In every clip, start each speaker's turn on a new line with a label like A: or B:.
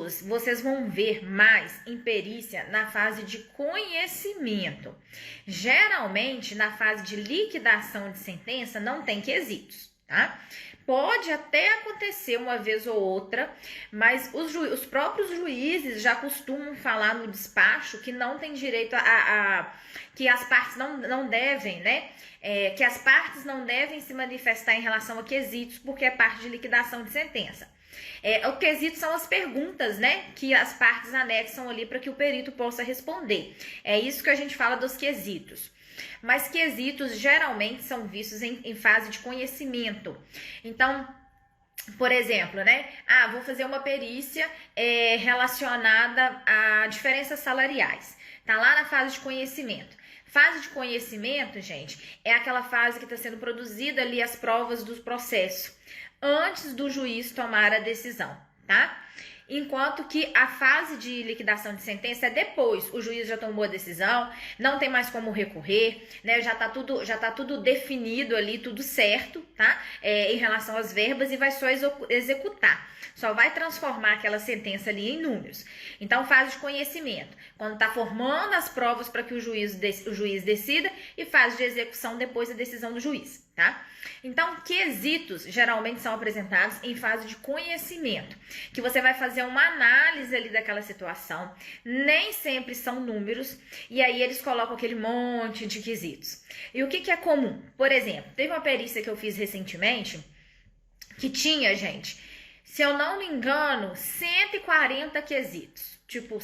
A: quesitos vocês vão ver mais em perícia na fase de conhecimento. Geralmente, na fase de liquidação de sentença, não tem quesitos, tá? Pode até acontecer uma vez ou outra, mas os próprios juízes já costumam falar no despacho que não tem direito que as partes não devem, né? Que as partes não devem se manifestar em relação a quesitos, porque é parte de liquidação de sentença. O quesito são as perguntas, né, que as partes anexam ali para que o perito possa responder. É isso que a gente fala dos quesitos. Mas quesitos geralmente são vistos em fase de conhecimento. Então, por exemplo, né? Vou fazer uma perícia relacionada a diferenças salariais. Tá lá na fase de conhecimento. Fase de conhecimento, gente, é aquela fase que está sendo produzida ali as provas do processo, antes do juiz tomar a decisão, tá? Enquanto que a fase de liquidação de sentença é depois, o juiz já tomou a decisão, não tem mais como recorrer, né? Já tá tudo definido ali, tudo certo, tá? Em relação às verbas e vai só executar. Só vai transformar aquela sentença ali em números. Então, fase de conhecimento, quando tá formando as provas para que o juiz decida, e fase de execução depois da decisão do juiz, tá? Então, quesitos geralmente são apresentados em fase de conhecimento, que você vai fazer uma análise ali daquela situação, nem sempre são números, e aí eles colocam aquele monte de quesitos. E o que é comum? Por exemplo, teve uma perícia que eu fiz recentemente, que tinha, gente, se eu não me engano, 140 quesitos. Tipo,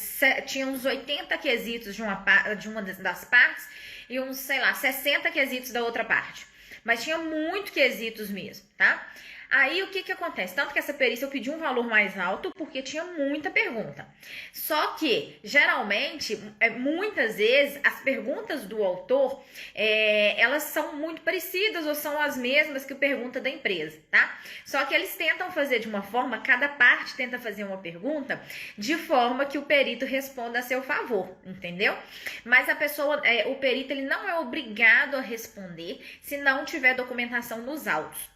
A: tinha uns 80 quesitos de uma das partes e uns, 60 quesitos da outra parte. Mas tinha muito quesitos mesmo, tá? Aí, o que acontece? Tanto que essa perícia eu pedi um valor mais alto porque tinha muita pergunta. Só que, geralmente, muitas vezes, as perguntas do autor, elas são muito parecidas ou são as mesmas que a pergunta da empresa, tá? Só que eles tentam fazer de uma forma, cada parte tenta fazer uma pergunta de forma que o perito responda a seu favor, entendeu? Mas o perito, ele não é obrigado a responder se não tiver documentação nos autos.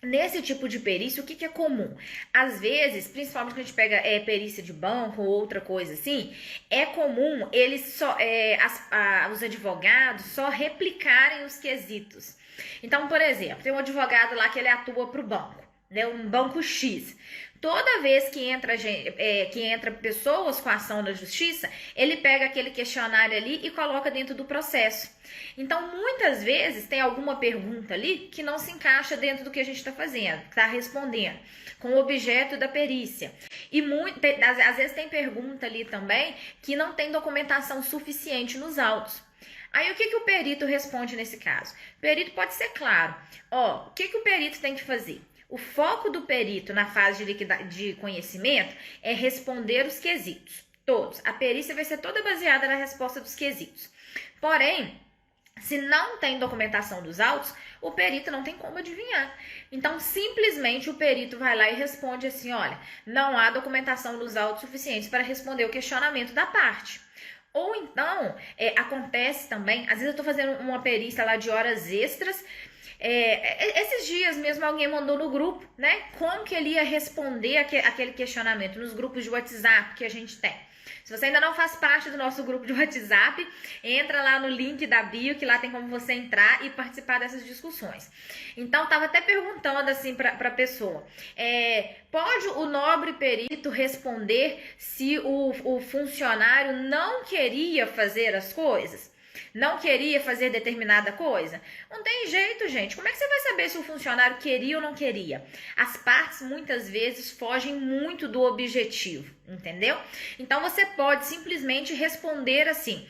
A: Nesse tipo de perícia, o que é comum? Às vezes, principalmente quando a gente pega perícia de banco ou outra coisa assim, é comum eles os advogados só replicarem os quesitos. Então, por exemplo, tem um advogado lá que ele atua para o banco, né, um banco X. Toda vez que entra pessoas com ação na justiça, ele pega aquele questionário ali e coloca dentro do processo. Então, muitas vezes, tem alguma pergunta ali que não se encaixa dentro do que a gente está fazendo, está respondendo, com o objeto da perícia. E às vezes tem pergunta ali também que não tem documentação suficiente nos autos. Aí, o que o perito responde nesse caso? O perito pode ser claro. O que o perito tem que fazer? O foco do perito na fase de conhecimento é responder os quesitos, todos. A perícia vai ser toda baseada na resposta dos quesitos. Porém, se não tem documentação dos autos, o perito não tem como adivinhar. Então, simplesmente o perito vai lá e responde assim, olha, não há documentação dos autos suficientes para responder o questionamento da parte. Ou então, acontece também, às vezes eu estou fazendo uma perícia lá de horas extras, esses dias mesmo alguém mandou no grupo, né, como que ele ia responder aquele questionamento nos grupos de WhatsApp que a gente tem. Se você ainda não faz parte do nosso grupo de WhatsApp, entra lá no link da bio, que lá tem como você entrar e participar dessas discussões. Então, tava até perguntando assim pra pessoa, pode o nobre perito responder se o funcionário não queria fazer as coisas? Não queria fazer determinada coisa? Não tem jeito, gente. Como é que você vai saber se o funcionário queria ou não queria? As partes, muitas vezes, fogem muito do objetivo, entendeu? Então, você pode simplesmente responder assim,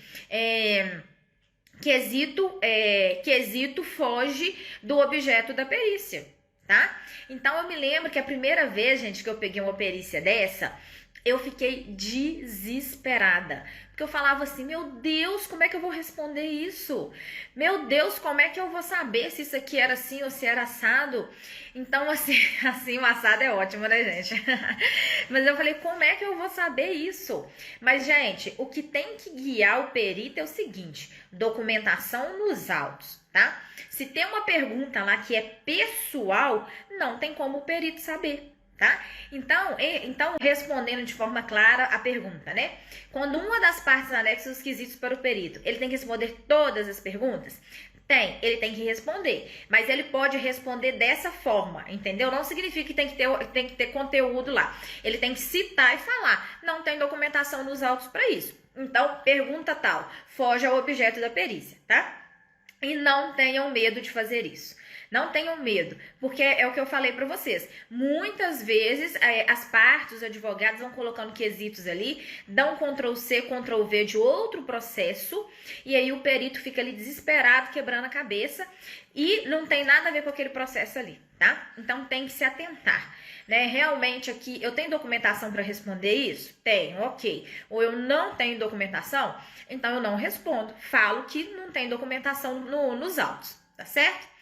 A: quesito foge do objeto da perícia, tá? Então, eu me lembro que a primeira vez, gente, que eu peguei uma perícia dessa, eu fiquei desesperada. Porque eu falava assim, meu Deus, como é que eu vou responder isso? Meu Deus, como é que eu vou saber se isso aqui era assim ou se era assado? Então, assim o assado é ótimo, né, gente? Mas eu falei, como é que eu vou saber isso? Mas, gente, o que tem que guiar o perito é o seguinte, documentação nos autos, tá? Se tem uma pergunta lá que é pessoal, não tem como o perito saber. tá? Então, respondendo de forma clara a pergunta, né? Quando uma das partes anexa os quesitos para o perito, ele tem que responder todas as perguntas? Ele tem que responder, mas ele pode responder dessa forma, entendeu? Não significa que tem que ter conteúdo lá. Ele tem que citar e falar. Não tem documentação nos autos para isso. Então, pergunta tal, foge ao objeto da perícia, tá? E não tenham medo de fazer isso. Não tenham medo, porque é o que eu falei para vocês. Muitas vezes as partes, os advogados vão colocando quesitos ali, dão Ctrl+C, Ctrl+V de outro processo, e aí o perito fica ali desesperado, quebrando a cabeça, e não tem nada a ver com aquele processo ali, tá? Então tem que se atentar, né? Realmente aqui, eu tenho documentação para responder isso? Tenho, ok. Ou eu não tenho documentação? Então eu não respondo. Falo que não tem documentação nos autos, tá certo?